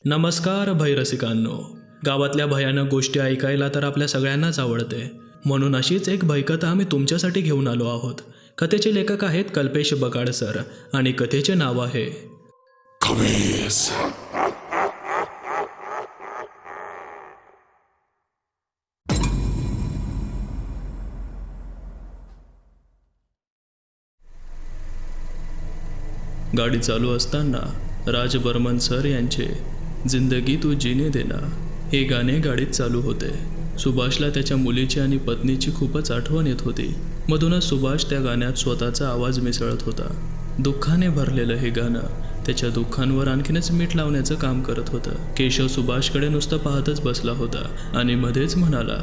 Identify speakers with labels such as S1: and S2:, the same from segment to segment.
S1: नमस्कार भयरसिकांनो. गावातल्या भयानक गोष्टी ऐकायला तर आपल्या सगळ्यांनाच आवडते. म्हणून अशीच एक भयकथा आम्ही तुमच्यासाठी घेऊन आलो आहोत. कथेचे लेखक आहेत कल्पेश बगाड सर आणि कथेचे नाव आहे
S2: खबीस.
S1: गाडी चालू असताना राज बर्मन सर यांचे जिंदगी तू जीने देना हे गाणे गाडीत चालू होते. सुभाषला त्याच्या मुलीची आणि पत्नीची खूपच आठवण येत होती. मधूनच सुभाष त्या गाण्यात स्वतःचा आवाज मिसळत होता. दुःखाने भरलेलं हे गाणं त्याच्या दुःखांवर आणखीनच मीठ लावण्याचं काम करत होतं. केशव सुभाषकडे नुसतं पाहतच बसला होता आणि मध्येच म्हणाला,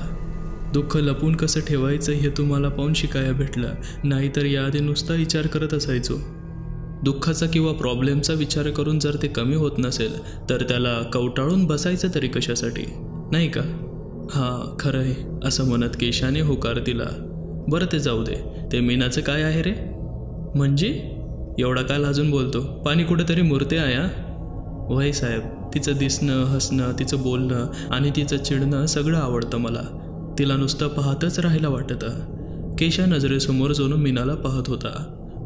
S1: दुःख लपून कसं ठेवायचं हे तुम्हाला पाहून शिकायला भेटलं, नाहीतर याआधी नुसता विचार करत असायचो. दुःखाचा किंवा प्रॉब्लेमचा विचार करून जर ते कमी होत नसेल तर त्याला कवटाळून बसायचं तरी कशासाठी, नाही का? हां खरं आहे, असं म्हणत केशाने होकार दिला. बरं ते जाऊ दे, ते मीनाचं काय आहे रे? म्हणजे एवढा काल अजून बोलतो, पाणी कुठेतरी मुरते आया. वय साहेब, तिचं दिसणं, हसणं, तिचं बोलणं आणि तिचं चिडणं सगळं आवडतं मला. तिला नुसतं पाहतच राहायला वाटतं. केशा नजरेसमोर जाऊन मीनाला पाहत होता.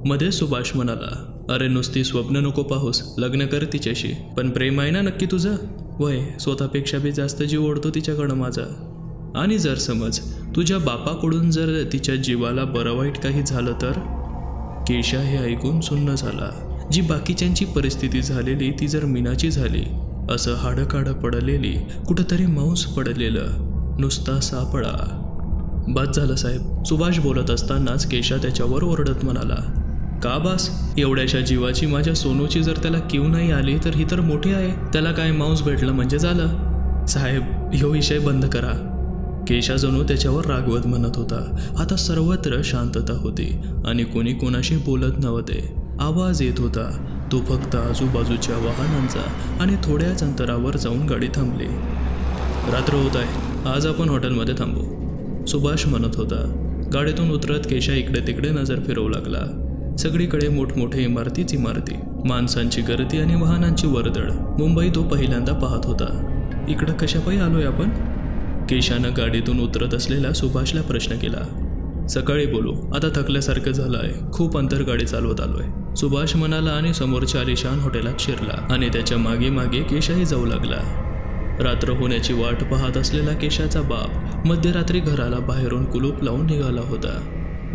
S1: मध्ये सुभाष म्हणाला, अरे नुसती स्वप्न नको पाहूस, लग्न कर तिच्याशी. पण प्रेम आहे ना नक्की तुझं? वय, स्वतःपेक्षा बी जास्त जीव ओढतो तिच्याकडं माझा. आणि जर समज तुझ्या बापाकडून जर तिच्या जीवाला बरं वाईट काही झालं तर? केशा हे ऐकून सुन्न झाला. जी बाकीच्यांची परिस्थिती झालेली ती जर मीनाची झाली, असं हाडकाडं पडलेली, कुठंतरी मांस पडलेलं, नुसता सापळा. बस झालं साहेब. सुभाष बोलत असतानाच केशा त्याच्यावर ओरडत म्हणाला, का बास? एवढ्याशा जीवाची माझ्या सोनूची जर त्याला कीव नाही आली तर ही तर मोठी आहे. त्याला काय मांस भेटलं म्हणजे झालं. साहेब, ह्यो विषय बंद करा. केशा जणू त्याच्यावर रागवत म्हणत होता. आता सर्वत्र शांतता होती आणि कोणी कोणाशी बोलत नव्हते. आवाज येत होता तो फक्त आजूबाजूच्या वाहनांचा आणि थोड्याच अंतरावर जाऊन गाडी थांबली. रात्र होत आहे, आज आपण हॉटेलमध्ये थांबू, सुभाष म्हणत होता. गाडीतून उतरत केशा इकडे तिकडे नजर फिरवू लागला. सगळीकडे मोठमोठे इमारतीच इमारती, माणसांची गर्दी आणि वाहनांची वर्दळ. मुंबई तो पहिल्यांदा पाहत होता. इकडं कशापायी आलोय आपण? केशानं गाडीतून उतरत असलेला सुभाषला प्रश्न केला. सकाळी बोलू, आता थकल्यासारखं झालं आहे, खूप अंतर गाडी चालवत आलोय, सुभाष म्हणाला आणि समोरच्या आलिशान हॉटेलात शिरला आणि त्याच्या मागे मागे केशाही जाऊ लागला. रात्र होण्याची वाट पाहत असलेला केशाचा बाप मध्यरात्री घराला बाहेरून कुलूप लावून निघाला होता.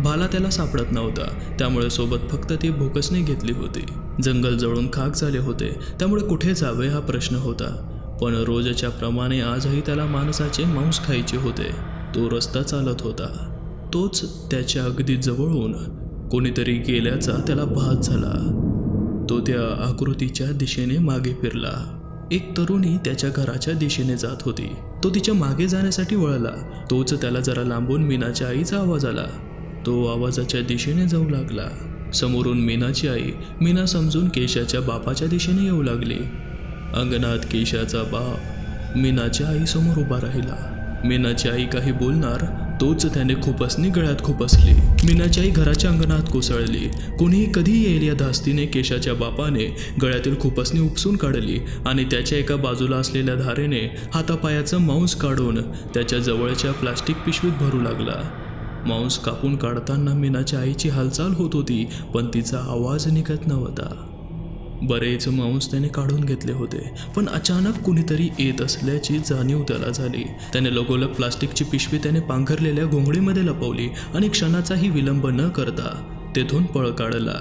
S1: भाला त्याला सापडत नव्हता, त्यामुळे सोबत फक्त ती भोकसणी घेतली होती. जंगल जळून खाक झाले होते, त्यामुळे कुठे जावे हा प्रश्न होता. पण रोजच्या प्रमाणे आजही त्याला माणसाचे मांस खायचे होते. तो रस्ता चालत होता. तोच त्याच्या अगदी जवळून कोणीतरी गेल्याचा त्याला भास झाला. तो त्या आकृतीच्या दिशेने मागे फिरला. एक तरुणी त्याच्या घराच्या दिशेने जात होती. तो तिच्या मागे जाण्यासाठी वळला. तोच त्याला जरा लांबून मीनाच्या आईचा आवाज आला. तो आवाजाच्या दिशेने जाऊ लागला. समोरून मीनाची आई मीना समजून केशाच्या बापाच्या दिशेने येऊ लागली. अंगणात केशाचा बाप मीनाच्या आईसमोर उभा राहिला. मीनाची आई काही बोलणार तोच त्याने खुपसणी गळ्यात खुपसली. मीनाची आई घराच्या अंगणात कोसळली. कोणीही कधी येईल या धास्तीने केशाच्या बापाने गळ्यातील खुपसणी उपसून काढली आणि त्याच्या एका बाजूला असलेल्या धारेने हातापायाचं मांस काढून त्याच्या जवळच्या प्लास्टिक पिशवीत भरू लागला. मांस कापून काढताना मीनाच्या आईची हालचाल होत होती, पण तिचा आवाज निघत नव्हता. बरेच मांस त्याने काढून घेतले होते, पण अचानक कुणीतरी येत असल्याची जाणीव त्याला झाली. त्याने लगोलग प्लास्टिकची पिशवी त्याने पांघरलेल्या घोंगडीमध्ये लपवली आणि क्षणाचाही विलंब न करता तेथून पळ काढला.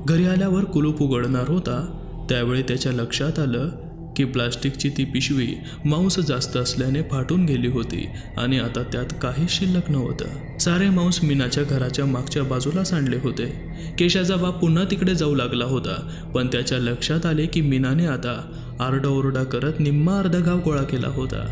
S1: घरी आल्यावर कुलूप उघडणार होता, त्यावेळी त्याच्या लक्षात आलं की प्लास्टिकची ती पिशवी मांस जास्त असल्याने फाटून गेली होती आणि आता त्यात काही शिल्लक नव्हतं. सारे मांस मीनाच्या घराच्या मागच्या बाजूला सांडले होते. केशाचा बाप पुन्हा तिकडे जाऊ लागला होता, पण त्याच्या लक्षात आले की मीनाने आता आरडाओरडा करत निम्मा अर्धा गाव गोळा केला होता.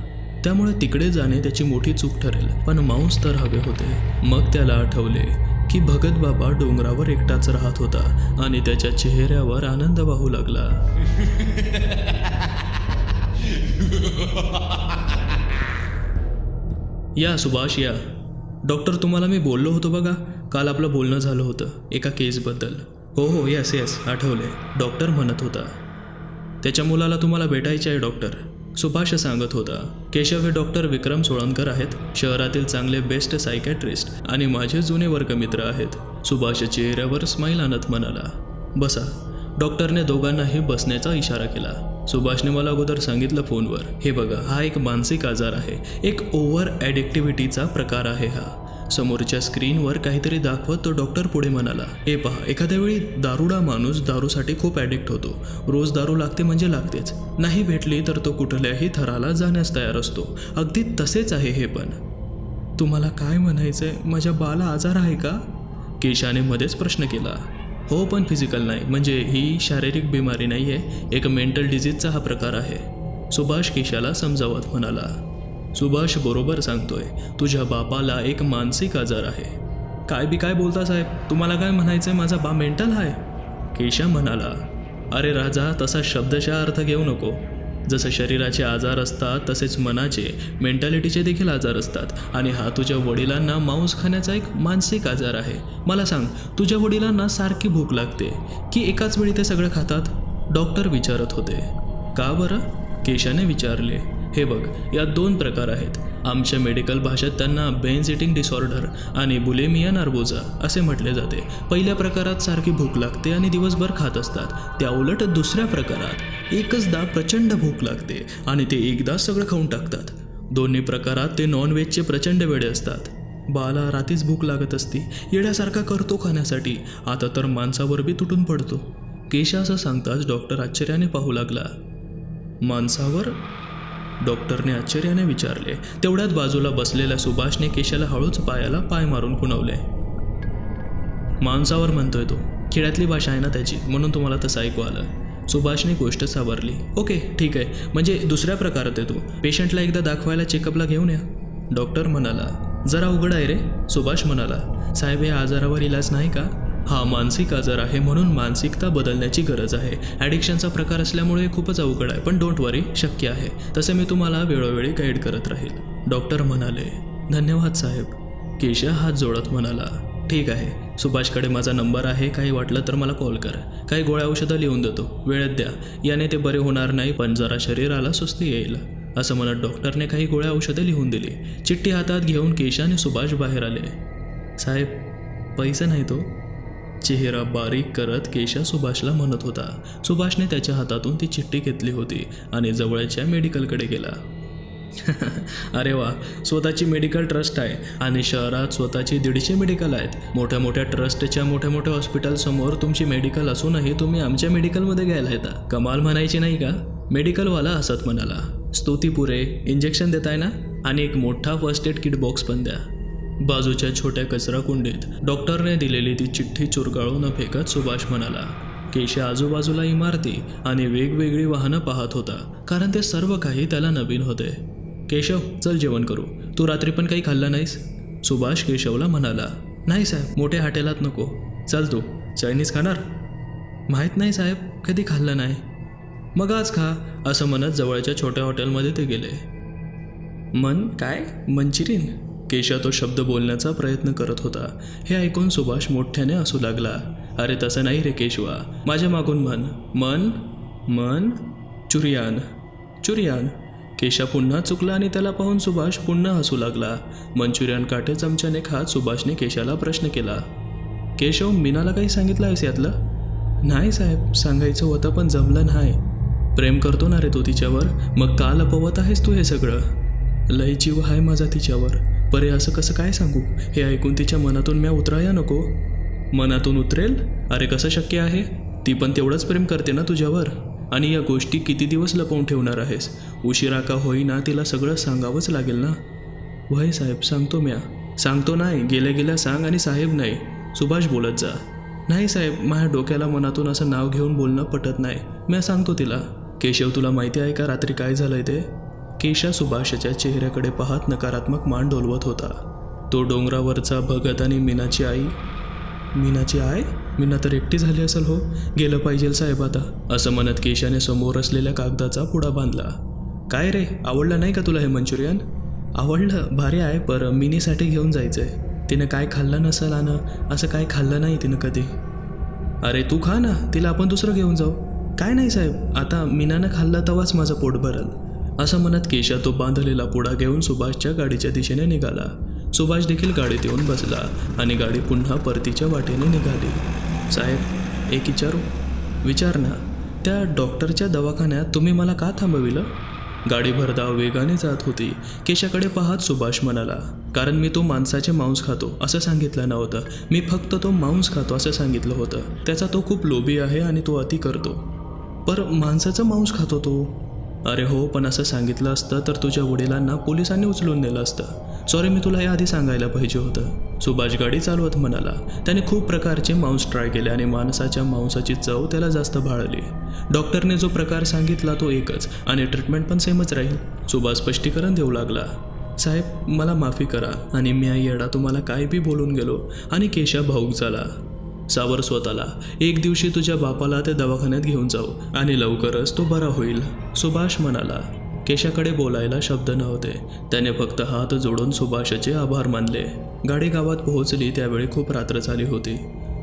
S1: त्यामुळे तिकडे जाणे त्याची मोठी चूक ठरेल, पण मांस तर हवे होते. मग त्याला आठवले की भगत बाबा डोंगरावर एकटाच राहत होता आणि त्याच्या चेहऱ्यावर आनंद वाहू लागला. या सुभाष या. डॉक्टर, तुम्हाला मी बोललो होतो बघा, काल आपलं बोलणं झालं होतं एका केसबद्दल. हो हो, येस येस, आठवले, डॉक्टर म्हणत होता. त्याच्या मुलाला तुम्हाला भेटायचे आहे डॉक्टर, सुभाष सांगत होता. केशव हे डॉक्टर विक्रम सोळंकर आहेत, शहरातील चांगले बेस्ट सायकॅट्रिस्ट आणि माझे जुने वर्गमित्र आहेत. सुभाष चेहऱ्यावर स्माईल आणत म्हणाला. बसा. डॉक्टरने दोघांनाही बसण्याचा इशारा केला. सुभाषने मला अगोदर सांगितलं फोनवर, हे बघा, हा एक मानसिक आजार आहे, एक ओव्हर ॲडिक्टिव्हिटीचा प्रकार आहे हा. समोरच्या स्क्रीनवर काहीतरी दाखवत तो डॉक्टर पुढे म्हणाला, हे पहा, एखाद्या वेळी दारुडा माणूस दारूसाठी खूप ॲडिक्ट होतो. रोज दारू लागते म्हणजे लागतेच, नाही भेटली तर तो कुठल्याही थराला जाण्यास तयार असतो. अगदी तसेच आहे हे पण. तुम्हाला काय म्हणायचंय, माझ्या बाला आजार आहे का? केशाने मध्येच प्रश्न केला. हो, पण फिजिकल नाही, म्हणजे ही शारीरिक बिमारी नाही आहे, एक मेंटल डिझीजचा हा प्रकार आहे, सुभाष केशाला समजावत म्हणाला. सुभाष बरोबर सांगतोय, तुझ्या बापाला एक मानसिक आजार आहे. काय बी काय बोलता साहेब, तुम्हाला काय म्हणायचंय, माझा बा मेंटल आहे? केशा म्हणाला. अरे राजा, तसा शब्दशः अर्थ घेऊ नको. जसं शरीराचे आजार असतात तसेच मनाचे, मेंटॅलिटीचे देखील आजार असतात. आणि हा तुझ्या वडिलांना मांस खाण्याचा एक मानसिक आजार आहे. मला सांग, तुझ्या वडिलांना सारखी भूक लागते की एकाच वेळी ते सगळं खातात? डॉक्टर विचारत होते. का बरं? केशाने विचारले. हे बघ, यात 2 प्रकार आहेत. आमच्या मेडिकल भाषेत त्यांना बेंझ ईटिंग डिसऑर्डर आणि बुलिमिया नर्वोजा असे म्हटले जाते. पहिल्या प्रकारात सारखी भूक लागते आणि दिवसभर खात असतात. त्या उलट दुसऱ्या प्रकारात एकचदा प्रचंड भूक लागते आणि ते एकदाच सगळं खाऊन टाकतात. दोन्ही प्रकारात ते नॉनव्हेजचे प्रचंड वेडे असतात. बाला रात्रीच भूक लागत असती, येड्यासारखा करतो खाण्यासाठी, आता तर माणसावर बी तुटून पडतो. केशा असं सांगताच डॉक्टर आश्चर्याने पाहू लागला. माणसावर? डॉक्टरने आश्चर्याने विचारले. तेवढ्यात बाजूला बसलेल्या सुभाषने केशाला हळूच पायाला पाय मारून खुणवले. माणसावर म्हणतोय तो, खेड्यातली भाषा आहे ना त्याची, म्हणून तुम्हाला तसं ऐकू आलं. सुभाषने गोष्ट सावरली. ओके, ठीक आहे, म्हणजे दुसऱ्या प्रकारात येतो. पेशंटला एकदा दाखवायला चेकअपला घेऊन या, डॉक्टर म्हणाला. जरा उघड आहे रे, सुभाष म्हणाला. साहेब, या आजारावर इलाज नाही का? हा मानसिक आजार आहे, म्हणून मानसिकता बदलण्याची गरज आहे. ॲडिक्शनचा प्रकार असल्यामुळे खूपच अवघड आहे, पण डोंट वरी, शक्य आहे. तसे मी तुम्हाला वेळोवेळी गाईड करत राहील, डॉक्टर म्हणाले. धन्यवाद साहेब, केशा हात जोडत म्हणाला. ठीक आहे, सुभाषकडे माझा नंबर आहे, काही वाटलं तर मला कॉल कर. काही गोळ्या औषधं लिहून देतो, वेळेत द्या. याने ते बरे होणार नाही, पण जरा शरीराला सुस्ती येईल, असं म्हणत डॉक्टरने काही गोळ्या औषधे लिहून दिली. चिठ्ठी हातात घेऊन केशा आणि सुभाष बाहेर आले. साहेब, पैसे नाही तो, चेहरा बारीक करत केशा सुभाषला म्हणत होता. सुभाषने त्याच्या हातातून ती चिठ्ठी घेतली होती आणि जवळच्या मेडिकलकडे गेला. अरे वा, स्वतःची मेडिकल ट्रस्ट आहे आणि शहरात स्वतःची 150 मेडिकल आहेत. मोठ्या मोठ्या ट्रस्टच्या मोठ्या मोठ्या हॉस्पिटलसमोर तुमची मेडिकल असूनही तुम्ही आमच्या मेडिकलमध्ये घ्यायला येता, कमाल म्हणायची नाही का? मेडिकलवाला हसत म्हणाला. स्तुती पुरे, इंजेक्शन देताय ना? आणि एक मोठा फर्स्ट एड किट बॉक्स पण द्या. बाजूच्या छोट्या कचरा कुंडीत डॉक्टरने दिलेली ती चिठ्ठी चुरगाळून फेकत सुभाष म्हणाला. केशा आजूबाजूला इमारती आणि वेगवेगळी वाहनं पाहत होता, कारण ते सर्व काही त्याला नवीन होते. केशव, चल जेवण करू. तू रात्री पण काही खाल्लं नाहीस? सुभाष केशवला म्हणाला. नाही साहेब, मोठ्या हॉटेलात नको. चल, तू चायनीज खाणार? माहीत नाही साहेब, कधी खाल्लं नाही. मग आज खा, असं म्हणत जवळच्या छोट्या हॉटेलमध्ये ते गेले. मंचुरियन? केशा तो शब्द बोलण्याचा प्रयत्न करत होता. हे ऐकून सुभाष मोठ्याने हसू लागला. अरे तसं नाही रे केशवा, माझ्या मागून मन चुरियान. केशा पुन्हा चुकला आणि त्याला पाहून सुभाष पुन्हा हसू लागला. मंचुरियन काटे चमच्याने खात सुभाषने केशाला प्रश्न केला. केशव, मीनाला काही सांगितलं आहेस यातलं? नाही साहेब, सांगायचं होतं पण जमलं नाही. प्रेम करतो ना रे तू तिच्यावर, मग का लपवत आहेस तू हे सगळं? लय जीव आहे माझा तिच्यावर, परे असं कसं काय सांगू? हे ऐकून तिच्या मनातून म्या उतराया नको. मनातून उतरेल? अरे कसं शक्य आहे? ती पण तेवढंच प्रेम करते ना तुझ्यावर. आणि या गोष्टी किती दिवस लपवून ठेवणार आहेस? उशिरा का होईना तिला सगळं सांगावंच लागेल ना. वय साहेब, सांगतो म्या. सांगतो नाही, गेल्या गेल्या सांग आणि साहेब नाही. सुभाष बोलत जा. नाही साहेब, माझ्या डोक्याला मनातून असं नाव घेऊन बोलणं पटत नाही. म्या सांगतो तिला. केशव, तुला माहिती आहे का रात्री काय झालंय ते? केशा सुभाषच्या चेहऱ्याकडे पाहत नकारात्मक मान डोलवत होता. तो डोंगरावरचा भगत आणि मीनाची आई. मीनाची आई? मीना तर एकटी झाली असेल हो. गेलं पाहिजे साहेब आता, असं म्हणत केशाने समोर असलेल्या कागदाचा पुडा बांधला. काय रे, आवडलं नाही का तुला हे मंचुरियन? आवडलं, भारी आहे, पर मिनीसाठी घेऊन जायचं आहे. तिनं काय खाल्लं नसेल आणि असं काय खाल्लं नाही तिनं कधी. अरे तू खा ना, तिला आपण दुसरं घेऊन जाऊ. काय नाही साहेब, आता मीनानं खाल्लं तेव्हाच माझं पोट भरल असं म्हणत केशा तो बांधलेला पुडा घेऊन सुभाषच्या गाडीच्या दिशेने निघाला. सुभाष देखील गाडीत येऊन बसला आणि गाडी पुन्हा परतीच्या वाटेने निघाली. साहेब एक विचार ना, त्या डॉक्टरच्या दवाखान्यात तुम्ही मला का थांबविलं? गाडी भरधाव वेगाने जात होती. केशाकडे पाहत सुभाष म्हणाला, कारण मी तो माणसाचे मांस खातो असं सांगितलं नव्हतं, मी फक्त तो मांस खातो असं सांगितलं होतं. त्याचा तो खूप लोभी आहे आणि तो अति करतो. पर माणसाचं मांस खातो तो? अरे हो, पण असं सांगितलं असतं तर तुझ्या वडिलांना पोलिसांनी उचलून नेलं असतं. सॉरी, मी तुला याआधी सांगायला पाहिजे होतं. सुभाष गाडी चालवत म्हणाला. त्याने खूप प्रकारचे मांस ट्राय केले आणि माणसाच्या मांसाची चव त्याला जास्त भाळली. डॉक्टरने जो प्रकार सांगितला तो एकच आणि ट्रीटमेंट पण सेमच राहील. सुभाष स्पष्टीकरण देऊ लागला. साहेब मला माफी करा आणि मी आई येडा तुम्हाला काय बी बोलून गेलो. आणि केशा भाऊक झाला. सावर स्वतःला, एक दिवशी तुझ्या बापाला ते दवाखान्यात घेऊन जाऊ आणि लवकरच तो बरा होईल, सुभाष म्हणाला. केशाकडे बोलायला शब्द नव्हते. त्याने फक्त हात जोडून सुभाषचे आभार मानले. गाडी गावात पोहोचली त्यावेळी खूप रात्र झाली होती.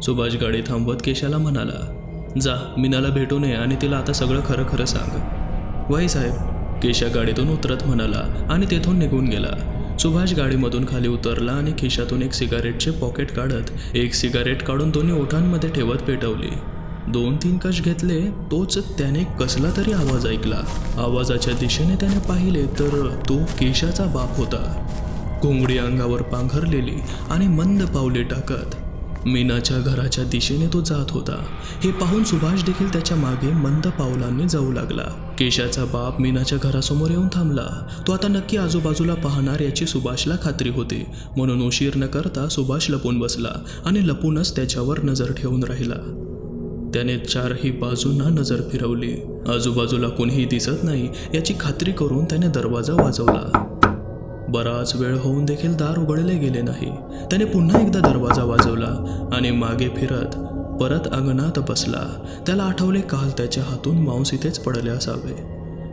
S1: सुभाष गाडी थांबवत केशाला म्हणाला, जा मीनाला भेटून ये आणि तिला आता सगळं खरं खरं सांग. वाई साहेब, केशा गाडीतून उतरत म्हणाला आणि तेथून निघून गेला. सुभाष गाडीमधून खाली उतरला आणि खिशातून एक सिगारेटचे पॉकेट काढत एक सिगारेट काढून दोन्ही ओठांमध्ये ठेवत पेटवली. 2-3 कश घेतले तोच त्याने कसला तरी आवाज ऐकला. आवाजाच्या दिशेने त्याने पाहिले तर तो केशाचा बाप होता. घोंगडी अंगावर पांघरलेली आणि मंद पावले टाकत मीनाच्या घराच्या दिशेने तो जात होता. हे पाहून सुभाष देखील त्याच्या मागे मंद पावलांनी जाऊ लागला. केशाचा बाप मीनाच्या घरासमोर येऊन थांबला. तो आता नक्की आजूबाजूला पाहणार याची सुभाषला खात्री होती, म्हणून उशीर न करता सुभाष लपून बसला आणि लपूनच त्याच्यावर नजर ठेवून राहिला. त्याने 4ही बाजूंना नजर फिरवली. आजूबाजूला कोणीही दिसत नाही याची खात्री करून त्याने दरवाजा वाजवला. बराच वेळ होऊन देखील दार उघडले गेले नाही. त्याने पुन्हा एकदा दरवाजा वाजवला आणि मागे फिरत परत अंगणात बसला. त्याला आठवले काल त्याच्या हातून मांस इथेच पडले असावे.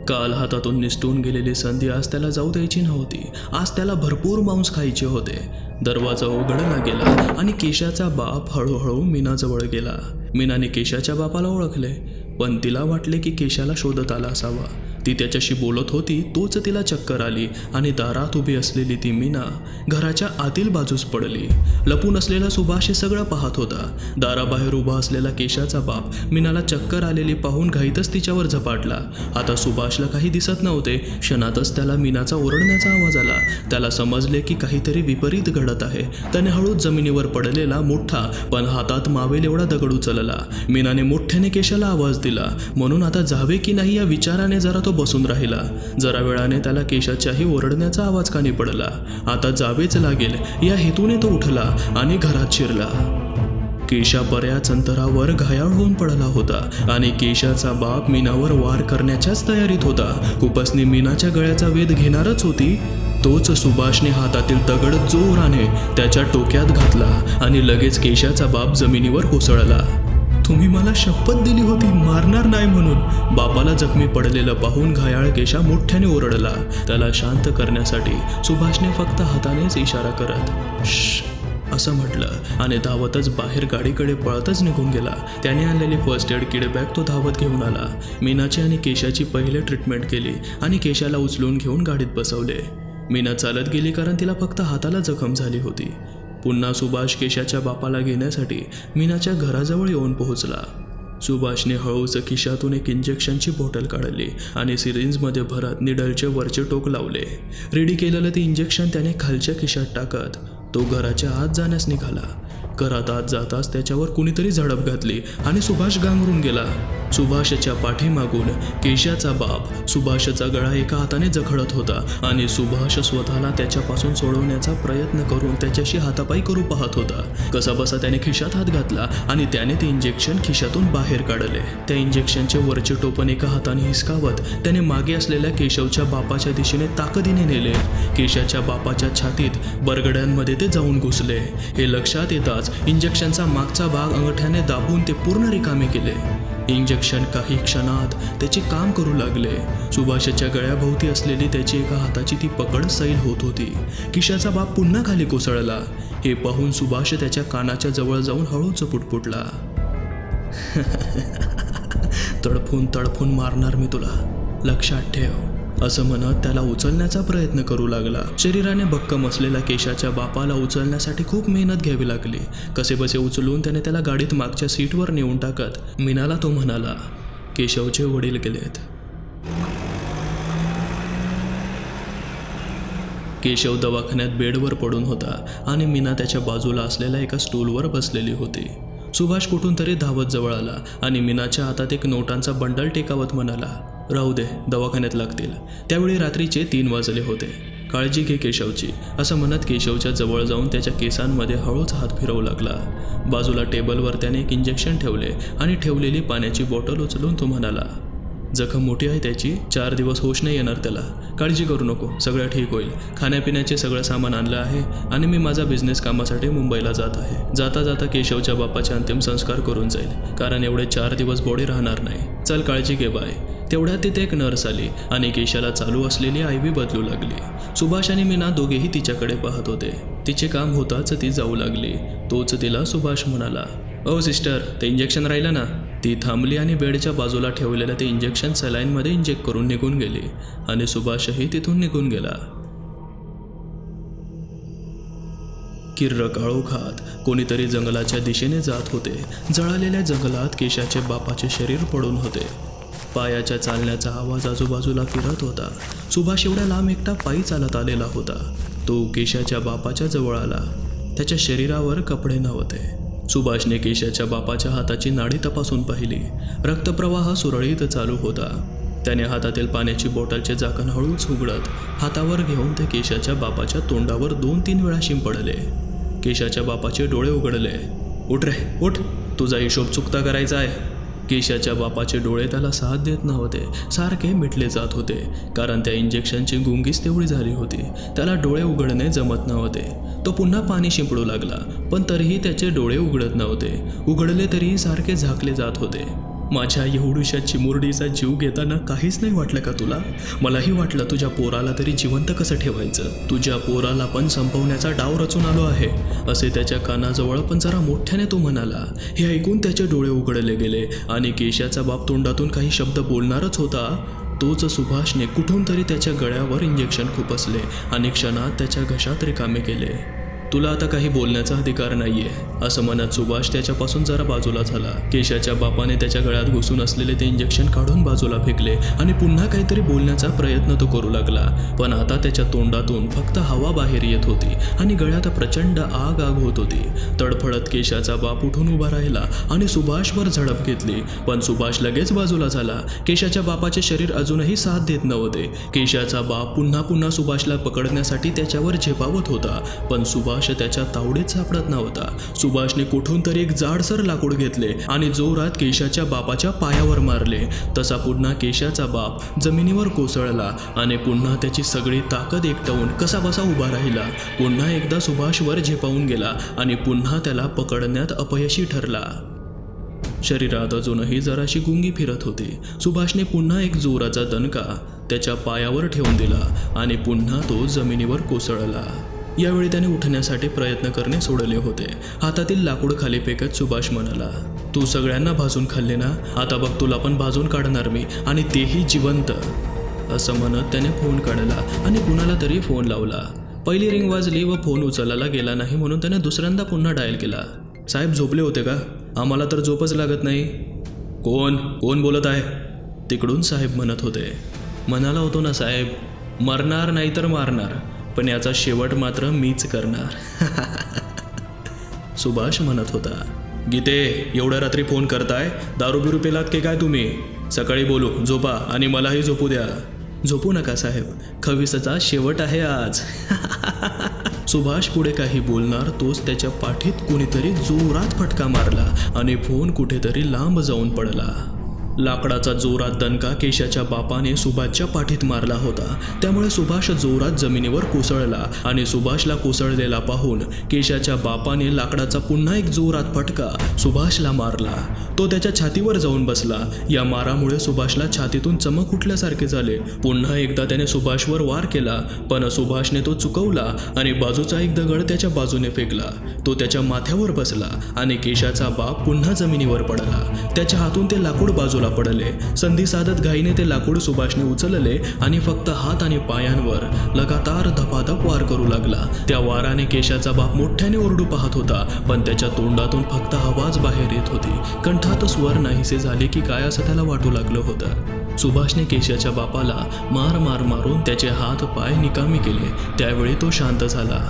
S1: काल हातातून निसटून गेलेली संधी आज त्याला जाऊ द्यायची नव्हती. आज त्याला भरपूर मांस खायचे होते. दरवाजा उघडला गेला आणि केशाचा बाप हळूहळू मीनाजवळ गेला. मीनाने केशाच्या बापाला ओळखले, पण तिला वाटले की केशाला शोधत आला असावा. ती त्याच्याशी बोलत होती तोच तिला चक्कर आली आणि दारात उभी असलेली ती मीना घराच्या आतील बाजूस पडली. लपून असलेला सुभाष हे सगळं पाहत होता. दाराबाहेर उभा असलेला केशाचा बाप मीनाला चक्कर आलेली पाहून घाईतच तिच्यावर झपाटला. आता सुभाषला काही दिसत नव्हते. क्षणातच त्याला मीनाचा ओरडण्याचा आवाज आला. त्याला समजले की काहीतरी विपरीत घडत आहे. त्याने हळूच जमिनीवर पडलेला मोठा पण हातात मावेल एवढा दगड उचलला. मीनाने मोठ्याने केशाला आवाज दिला, म्हणून आता जावे की नाही या विचाराने जरा तो बसून राहिला. जरा वेळाने त्याला केशाच्याही ओरडण्याचा आवाज कानी पडला. आता जावेच लागेल या हेतूने तो उठला आणि घरात शिरला. केशा बऱ्याच अंतरावर घायाळ होऊन पडला होता आणि केशाचा बाप मीनावर वार करण्याच्याच तयारीत होता. कुपसनी मीनाच्या गळ्याचा वेध घेणारच होती. तोच सुभाषने हातातील दगड जोराने त्याच्या टोक्यात घातला आणि लगेच केशाचा बाप जमिनीवर कोसळला. तुम्ही मला शपथ दिली होती मारणार नाही म्हणून. बापाला जखमी पडलेलं पाहून घायाळ केशा मोठ्याने ओरडला. त्याला शांत करण्यासाठी सुभाषने फक्त हातानेच इशारा करत श्श असं म्हटलं आणि धावतच बाहेर गाडीकडे पळतच निघून गेला. त्याने आणलेली फर्स्ट एड किट बॅग तो धावत घेऊन आला. मीनाची आणि केशाची पहिले ट्रीटमेंट केली आणि केशाला उचलून घेऊन गाडीत बसवले. मीना चालत गेली कारण तिला फक्त हाताला जखम झाली होती. पुन्हा सुभाष केशाच्या बापाला घेण्यासाठी मीनाच्या घराजवळ येऊन पोहोचला. सुभाषने हळूच खिशातून एक इंजेक्शनची बॉटल काढली आणि सिरिंजमध्ये भरत निडलचे वरचे टोक लावले. रेडी केलेलं ते इंजेक्शन त्याने खालच्या खिशात टाकत तो घराच्या आत जाण्यास निघाला. घरात आत जाताच त्याच्यावर कुणीतरी झडप घातली आणि सुभाष गांगरून गेला. सुभाषच्या पाठीमागून केशाचा बाप सुभाषचा गळा एका हाताने जखडत होता आणि सुभाष स्वतःला त्याच्यापासून सोडवण्याचा प्रयत्न करून त्याच्याशी हातापाई करू पाहत होता. कसाबसा त्याने खिशात हात घातला आणि त्याने ते इंजेक्शन खिशातून बाहेर काढले. त्या इंजेक्शनचे वरचे टोपण एका हाताने हिसकावत त्याने मागे असलेल्या केशवच्या बापाच्या दिशेने ताकदीने नेले. केशाच्या बापाच्या छातीत बरगड्यांमध्ये ते जाऊन घुसले. हे लक्षात येताच इंजेक्शनचा मागचा भाग अंगठ्याने दाबून ते पूर्ण रिकामे केले. इंजेक्शन काही क्षणात त्याचे काम करू लागले. सुभाषच्या गळ्याभोवती असलेली त्याची एका हाताची ती पकड सैल होत होती. केशाचा बाप पुन्हा खाली कोसळला. हे पाहून सुभाष त्याच्या कानाच्या जवळ जाऊन हळूच पुटपुटला. तडफून तडफून मारणार मी तुला, लक्षात ठेव, असं म्हणत त्याला उचलण्याचा प्रयत्न करू लागला. शरीराने भक्कम असलेल्या केशाच्या बापाला उचलण्यासाठी खूप मेहनत घ्यावी लागली. कसेबसे उचलून त्याने त्याला गाडीत मागच्या सीटवर नेऊन टाकत मीनाला तो म्हणाला, केशवचे वडील गेलेत. केशव दवाखान्यात बेडवर पडून होता आणि मीना त्याच्या बाजूला असलेल्या एका स्टूलवर बसलेली होती. सुभाष कुठून तरी धावत जवळ आला आणि मीनाच्या हातात एक नोटांचा बंडल टेकावत म्हणाला, राहू दे, दवाखान्यात लागतील. त्यावेळी रात्रीचे 3 वाजले होते. काळजी घे केशवची, असं म्हणत केशवच्या जवळ जाऊन त्याच्या केसांमध्ये हळूच हात फिरवू लागला. बाजूला टेबलवर त्याने एक इंजेक्शन ठेवले आणि ठेवलेली पाण्याची बॉटल उचलून तो म्हणाला, जखम मोठी आहे त्याची, 4 दिवस होश नाही येणार त्याला, काळजी करू नको, सगळं ठीक होईल. खाण्यापिण्याचे सगळं सामान आणलं आहे आणि मी माझा बिझनेस कामासाठी मुंबईला जात आहे. जाता जाता केशवच्या बापाचे अंतिम संस्कार करून जाईल, कारण एवढे 4 दिवस बॉडी राहणार नाही. चल, काळजी घे, बाय. तेवढ्यात तिथे एक नर्स आली आणि केशाला चालू असलेली IV बदलू लागली. सुभाष आणि मीना दोघेही तिच्याकडे पाहत होते. तिचे काम होताच ती जाऊ लागली. तोच तिला सुभाष म्हणाला, ओ सिस्टर, ते इंजेक्शन राहिलं ना. ती थांबली आणि बेडच्या बाजूला ठेवलेलं ते इंजेक्शन सलाईनमध्ये इंजेक्ट करून निघून गेली आणि सुभाषही तिथून निघून गेला. किर्र काळोखात कोणीतरी जंगलाच्या दिशेने जात होते. जळालेल्या जंगलात केशाचे बापाचे शरीर पडून होते. पायाच्या चालण्याचा आवाज आजूबाजूला फिरत होता. सुभाष एवढ्या लांब एकटा पायी चालत आलेला होता. तो केशाच्या बापाच्या जवळ आला. त्याच्या शरीरावर कपडे नव्हते. सुभाषने केशाच्या बापाच्या हाताची नाडी तपासून पाहिली. रक्तप्रवाह सुरळीत चालू होता. त्याने हातातील पाण्याची बॉटलचे झाकण हळूच उघडत हातावर घेऊन ते केशाच्या बापाच्या तोंडावर 2-3 वेळा शिंपडले. केशाच्या बापाचे डोळे उघडले. उठ रे, उठ, तुझा हिशोब चुकता करायचा आहे. केशाच्या बापाचे डोळे त्याला साथ देत नव्हते, सारखे मिटले जात होते, कारण त्या इंजेक्शनची गुंगीच तेवढी झाली होती. त्याला डोळे उघडणे जमत नव्हते. तो पुन्हा पाणी शिंपडू लागला, पण तरीही त्याचे डोळे उघडत नव्हते. उघडले तरीही सारखे झाकले जात होते. माझ्या एवढ्याशा चिमुरडीचा जीव घेताना काहीच नाही वाटलं का तुला? मलाही वाटलं तुझ्या पोराला तरी जिवंत कसं ठेवायचं. तुझ्या पोराला पण संपवण्याचा डाव रचून आलो आहे, असे त्याच्या कानाजवळ पण जरा मोठ्याने तो म्हणाला. हे ऐकून त्याचे डोळे उघडले गेले आणि केशाचा बाप तोंडातून काही शब्द बोलणारच होता. तोच सुभाषने कुठून तरी त्याच्या गळ्यावर इंजेक्शन खुपसले आणि क्षणात त्याच्या घशात रिकामे केले. तुला आता काही बोलण्याचा अधिकार नाहीये, असं म्हणत सुभाष त्याच्यापासून जरा बाजूला झाला. केशाच्या बापाने त्याच्या गळ्यात घुसून असलेले ते इंजेक्शन काढून बाजूला फेकले आणि पुन्हा काहीतरी बोलण्याचा प्रयत्न तो करू लागला. पण आता त्याच्या तोंडातून फक्त हवा बाहेर येत होती आणि गळ्यात प्रचंड आग होत होती. तडफडत केशाचा बाप उठून उभा राहिला आणि सुभाषवर झडप घेतली, पण सुभाष लगेच बाजूला झाला. केशाच्या बापाचे शरीर अजूनही साथ देत नव्हते. केशाचा बाप पुन्हा पुन्हा सुभाषला पकडण्यासाठी त्याच्यावर झेपावत होता, पण सुभाष त्याच्या तावडीत सापडत नव्हता. सुभाषने कुठून तरी एक जाडसर लाकूड घेतले आणि जोरात केशाच्या बापाच्या पायावर मारले. तसा पुन्हा केशाचा बाप जमिनीवर कोसळला आणि पुन्हा त्याची सगळी ताकद एकटवून कसाबसा उभा राहिला. पुन्हा एकदा सुभाषवर झेपावून गेला आणि पुन्हा त्याला पकडण्यात अपयशी ठरला. शरीरात अजूनही जराशी गुंगी फिरत होती. सुभाषने पुन्हा एक जोराचा दणका त्याच्या पायावर ठेवून दिला आणि पुन्हा तो जमिनीवर कोसळला. यावेळी त्याने उठण्यासाठी प्रयत्न करणे सोडले होते. हातातील लाकूड खाली फेकत सुभाष म्हणाला, तू सगळ्यांना भाजून खाल्ले ना, आता बघ तुला पण भाजून काढणार मी, आणि तेही जिवंत. असं म्हणत त्याने फोन काढला आणि कुणाला तरी फोन लावला. पहिली रिंग वाजली व फोन उचलला गेला नाही, म्हणून त्याने दुसऱ्यांदा पुन्हा डायल केला. साहेब झोपले होते का? आम्हाला तर झोपच लागत नाही. कोण बोलत आहे? तिकडून साहेब म्हणत होते. म्हणाला होतो ना साहेब, मरणार नाही तर मारणार, पण याचा शेवट मात्र मीच करणार. सुभाष म्हणत होता. गीते, एवढ्या रात्री फोन करताय? दारू बिरू पेलात की काय तुम्ही? सकाळी बोलू, झोपा आणि मलाही झोपू द्या. झोपू नका साहेब, खविसाचा शेवट आहे आज. सुभाष पुढे काही बोलणार तोच त्याच्या पाठीत कोणीतरी जोरात फटका मारला आणि फोन कुठेतरी लांब जाऊन पडला. लाकडाचा जोरात दणका केशाच्या बापाने सुभाषच्या पाठीत मारला होता. त्यामुळे सुभाष जोरात जमिनीवर कोसळला आणि सुभाषला कोसळलेला पाहून केशाच्या बापाने लाकडाचा पुन्हा एक जोरात फटका सुभाषला मारला. तो त्याच्या छातीवर जाऊन बसला. या मारामुळे सुभाषला छातीतून चमक उठल्यासारखे झाले. पुन्हा एकदा त्याने सुभाषवर वार केला, पण सुभाषने तो चुकवला आणि बाजूचा एक दगड त्याच्या बाजूने फेकला. तो त्याच्या माथ्यावर बसला आणि केशाचा बाप पुन्हा जमिनीवर पडला. त्याच्या हातून ते लाकूड बाजूला बाजूला पडले. संधी साधत घाईने ते लाकूड सुभाषने उचलले आणि फक्त हात आणि पायांवर लगातार धपाधप वार करू लागला. त्या वाराने केशाचा बाप मोठ्याने ओरडू पाहत होता, पण त्याच्या तोंडातून फक्त आवाज बाहेर येत होती. कंठात स्वर नाहीसे झाले की काय असं त्याला वाटू लागलं होतं. सुभाषने केशाच्या बापाला मार मारून त्याचे हात पाय निकामी केले. त्यावेळी तो शांत झाला.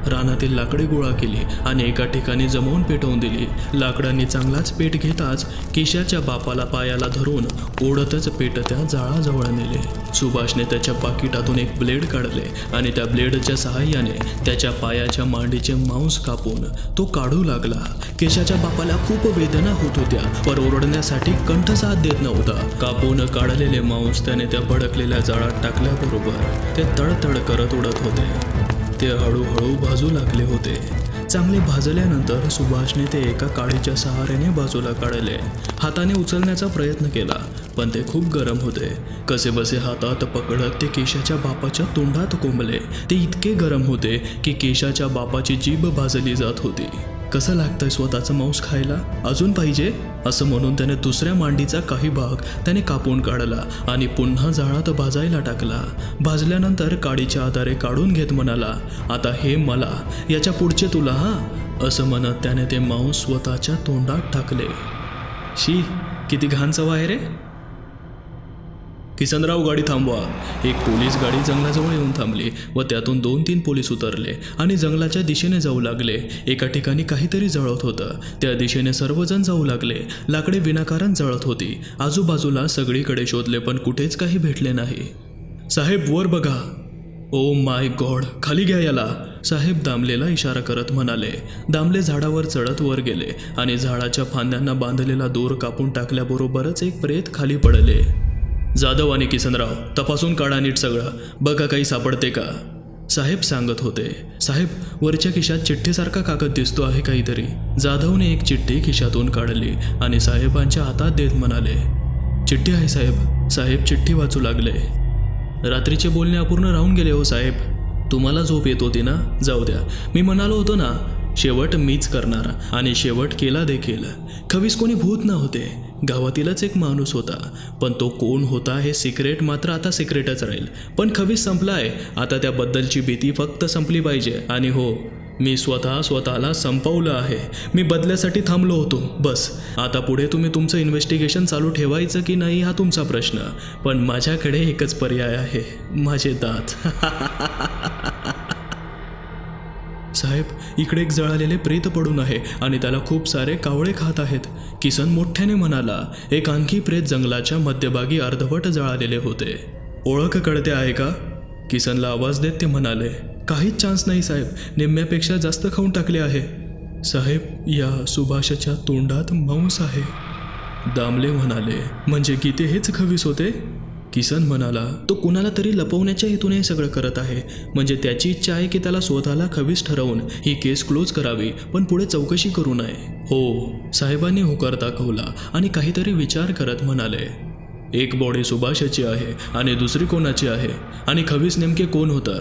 S1: रानातील लाकडे गोळा केली आणि एका ठिकाणी जमवून पेटवून दिली. लाकडांनी चांगलाच पेट घेताच केशाच्या बापाला पायाला धरून ओढतच पेटत्या जाळाजवळ नेले. सुभाषने त्याच्या पाकिटातून एक ब्लेड काढले आणि त्या ब्लेडच्या सहाय्याने त्याच्या पायाच्या मांडीचे मांस कापून तो काढू लागला. केशाच्या बापाला खूप वेदना होत होत्या, पण ओरडण्यासाठी कंठ साथ देत नव्हता. कापून काढलेले मांस त्याने त्या भडकलेल्या जाळात टाकल्याबरोबर ते तडतड करत उडत होते. ते हळूहळू भाजू लागले होते. चांगले भाजल्यानंतर सुभाषने ते एका काडीच्या सहाऱ्याने बाजूला काढले. हाताने उचलण्याचा प्रयत्न केला, पण ते खूप गरम होते. कसेबसे हातात पकडत ते केशाच्या बापाच्या तोंडात कोंबले. ते इतके गरम होते की केशाच्या बापाची जीभ भाजली जात होती. कसं लागतंय स्वतःचं मांस खायला, अजून पाहिजे असं म्हणून त्याने दुसऱ्या मांडीचा काही भाग त्याने कापून काढला आणि पुन्हा जाळात भाजायला टाकला. भाजल्यानंतर काडीच्या आधारे काढून घेत म्हणाला, आता हे मला, याच्या पुढचे तुला हा, असं म्हणत त्याने ते मांस स्वतःच्या तोंडात टाकले. शी, किती घाण चव आहे रे. किसनराव, गाडी थांबवा. एक पोलीस गाडी जंगलाजवळ येऊन थांबली व त्यातून 2-3 पोलीस उतरले आणि जंगलाच्या दिशेने जाऊ लागले. एका ठिकाणी काहीतरी जळत होतं. त्या दिशेने सर्वजण जाऊ लागले. लाकडे विनाकारण जळत होती. आजूबाजूला सगळीकडे शोधले, पण कुठेच काही भेटले नाही. साहेब, वर बघा. ओ माय गॉड, खाली घ्या याला, साहेब दामलेला इशारा करत म्हणाले. दामले झाडावर चढत वर गेले आणि झाडाच्या फांद्यांना बांधलेला दोर कापून टाकल्याबरोबरच एक प्रेत खाली पडले. जाधव आणि किसनराव, तपासून काढा नीट सगळं, बघा काही सापडते का, साहेब सांगत होते. साहेब, वरच्या खिशात चिठ्ठीसारखा कागद दिसतो आहे काहीतरी. जाधवने एक चिठ्ठी खिशातून काढली आणि साहेबांच्या हातात देत म्हणाले, चिठ्ठी आहे साहेब. साहेब चिठ्ठी वाचू लागले. रात्रीचे बोलणे अपूर्ण राहून गेले हो साहेब. तुम्हाला झोप येत होती ना, जाऊ द्या. मी म्हणालो होतो ना, शेवट मीच करणार, आणि शेवट केला देखील. खवीस कोणी भूत नव्हते, गावातीलच एक माणूस होता, पण तो कोण होता हे सिक्रेट मात्र आता सिक्रेटच राहील. पण खवीस संपलाय, आता त्याबद्दलची भीती फक्त संपली पाहिजे. आणि हो, मी स्वतःला संपवलं आहे. मी बदल्यासाठी थांबलो होतो, बस. आता पुढे तुम्ही तुमचं इन्व्हेस्टिगेशन चालू ठेवायचं की नाही हा तुमचा प्रश्न, पण माझ्याकडे एकच पर्याय आहे, माझे दात. साहेब, इकडे एक जळालेले प्रेत पडून आहे आणि त्याला खूप सारे कावळे खात आहेत, किसन मोठ्याने म्हणाला. एक आणखी प्रेत जंगलाच्या मध्यभागी अर्धवट जळालेले होते. ओळख कळते आहे का, किसनला आवाज देत ते म्हणाले. काहीच चान्स नाही साहेब, निम्म्यापेक्षा जास्त खाऊन टाकले आहे. साहेब, या सुभाषच्या तोंडात मांस आहे, दामले म्हणाले. म्हणजे गीते हेच खवीस होते, किसन म्हणाला. तो कुणाला तरी लपवण्याच्या हेतूने हे सगळं करत आहे. म्हणजे त्याची इच्छा आहे की त्याला स्वतःला खवीस ठरवून ही केस क्लोज करावी, पण पुढे चौकशी करू नये. हो, साहेबांनी होकार दाखवला आणि काहीतरी विचार करत म्हणाले. एक बॉडी सुभाषाची आहे आणि दुसरी कोणाची आहे, आणि खवीस नेमके कोण होतं.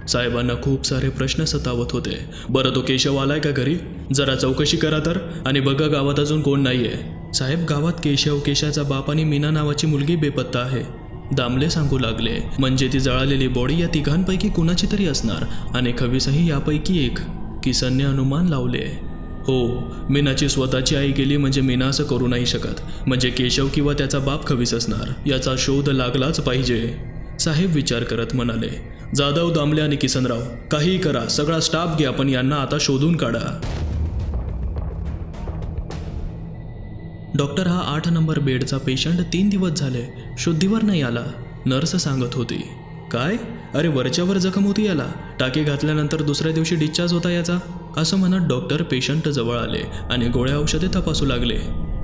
S1: साहेबांना खूप सारे प्रश्न सतावत होते. बरं, तो केशव आलाय का घरी, जरा चौकशी करा तर, आणि बघा गावात अजून कोण नाहीये. साहेब, गावात केशव, केशाचा बाप आणि मीना नावाची मुलगी बेपत्ता आहे, दामले सांगू लागले. म्हणजे ती जळालेली बॉडी या तिघांपैकी कुणाची तरी असणार, आणि खवीसही यापैकी एक, किसनने अनुमान लावले. हो, मीनाची स्वतःची आई गेली म्हणजे मीना असं करू नाही शकत. म्हणजे केशव किंवा त्याचा बाप खवीस असणार, याचा शोध लागलाच पाहिजे, साहेब विचार करत म्हणाले. जाधव, दामले आणि किसनराव, काहीही करा, सगळा स्टाफ घ्या, पण यांना आता शोधून काढा. डॉक्टर, हा 8 नंबर बेडचा पेशंट 3 दिवस झाले शुद्धीवर नाही आला, नर्स सांगत होती. काय, अरे वरच्यावर जखम होती याला, टाके घातल्यानंतर दुसऱ्या दिवशी डिस्चार्ज होता याचा, असं म्हणत डॉक्टर पेशंट जवळ आले आणि गोळ्या औषधे तपासू लागले.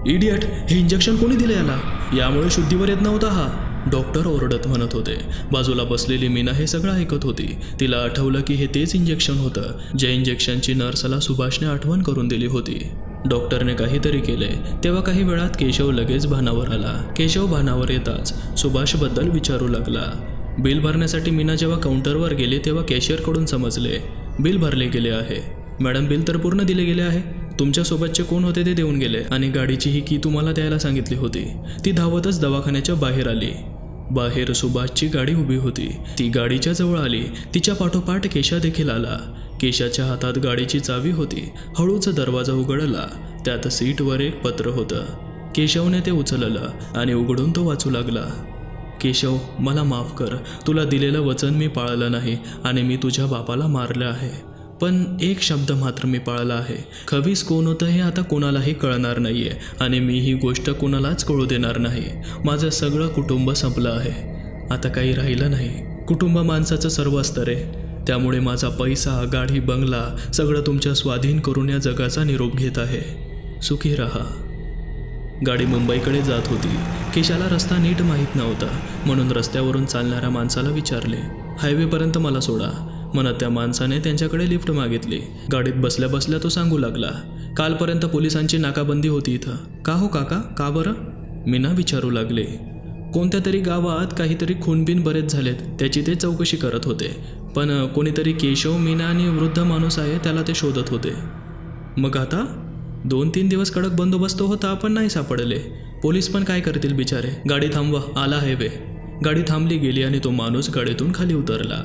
S1: इडियट, हे इंजेक्शन कोणी दिले याला, यामुळे शुद्धीवर येत नव्हता हा, डॉक्टर ओरडत म्हणत होते. बाजूला बसलेली मीना हे सगळं ऐकत होती. तिला आठवलं की हे तेच इंजेक्शन होतं, ज्या इंजेक्शनची नर्सला सुभाषने आठवण करून दिली होती. डॉक्टरने काहीतरी केले तेव्हा काही वेळात केशव लगेच भानावर आला. केशव भानावर येताच सुभाषबद्दल विचारू लागला. बिल भरण्यासाठी मीना जेव्हा काउंटरवर गेली तेव्हा कॅशियरकडून समजले बिल भरले गेले आहे. मॅडम, बिल तर पूर्ण दिले गेले आहे, तुमच्यासोबतचे कोण होते ते देऊन गेले आणि गाडीची ही की तुम्हाला द्यायला सांगितली होती. ती धावतच दवाखान्याच्या बाहेर आली. बाहेर सुभाषची गाडी उभी होती. ती गाडीच्या जवळ आली. तिच्या पाठोपाठ केशा देखील आला. केशाच्या हातात गाडीची चावी होती. हळूच दरवाजा उघडला. त्यात सीटवर एक पत्र होतं. केशवने ते उचललं आणि उघडून तो वाचू लागला. केशव, मला माफ कर. तुला दिलेलं वचन मी पाळलं नाही आणि मी तुझ्या बापाला मारलं आहे. पण एक शब्द मात्र मी पाळला आहे. खवीस कोण होतं हे आता कोणालाही कळणार नाहीये आणि मी ही गोष्ट कोणालाच कळू देणार नाही. माझं सगळं कुटुंब संपलं आहे. आता काही राहिलं नाही. कुटुंब माणसाचं सर्व असतं रे. त्यामुळे माझा पैसा, गाडी, बंगला सगळं तुमच्या स्वाधीन करून या जगाचा निरोप घेत आहे. सुखी राहा. गाडी मुंबईकडे जात होती. केशाला रस्ता नीट माहीत नव्हता म्हणून रस्त्यावरून चालणाऱ्या माणसाला विचारले, हायवेपर्यंत मला सोडा. म्हणत त्या माणसाने त्यांच्याकडे लिफ्ट मागितली. गाडीत बसल्या बसल्या तो सांगू लागला, कालपर्यंत पोलिसांची नाकाबंदी होती इथं. का हो काका, का बरं? मीना विचारू लागले. कोणत्या तरी गावात काहीतरी खूनबिन बरेच झालेत, त्याची ते चौकशी करत होते. पण कोणीतरी केशव, मीना आणि वृद्ध माणूस आहे त्याला ते शोधत होते. मग आता 2-3 दिवस कडक बंदोबस्त होता पण नाही सापडले. पोलीस पण काय करतील बिचारे. गाडी थांबवा, आला हायवे. गाडी थांबली गेली आणि तो माणूस गाडीतून खाली उतरला.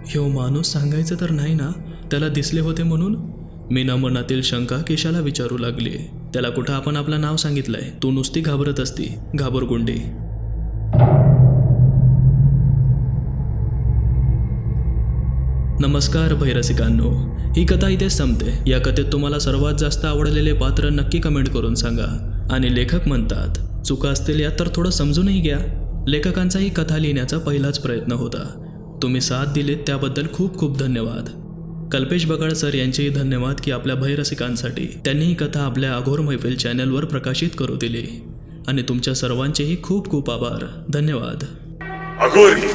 S1: ह्यो माणूस सांगायचं तर नाही ना त्याला दिसले होते म्हणून? मीना मनातील शंका केशाला विचारू लागली. त्याला कुठं आपण आपलं नाव सांगितलंय? तू नुसती घाबरत असती, घाबरगुंडी. नमस्कार भैरसिकांनो, ही कथा इथेच संपते. या कथेत तुम्हाला सर्वात जास्त आवडलेले पात्र नक्की कमेंट करून सांगा. आणि लेखक म्हणतात, चुका असतील यात तर थोडं समजूनही घ्या. लेखकांचा ही कथा लिहिण्याचा पहिलाच प्रयत्न होता. तुम्ही साथ दिलेत त्याबद्दल खूप खूप धन्यवाद. कल्पेश बगाड सर यांचेही धन्यवाद की आपल्या भयरसिकांसाठी त्यांनी ही कथा आपल्या अघोर मैफिल चॅनलवर प्रकाशित करू दिली. आणि तुमच्या सर्वांचेही खूप खूप आभार. धन्यवाद.
S2: अघोरी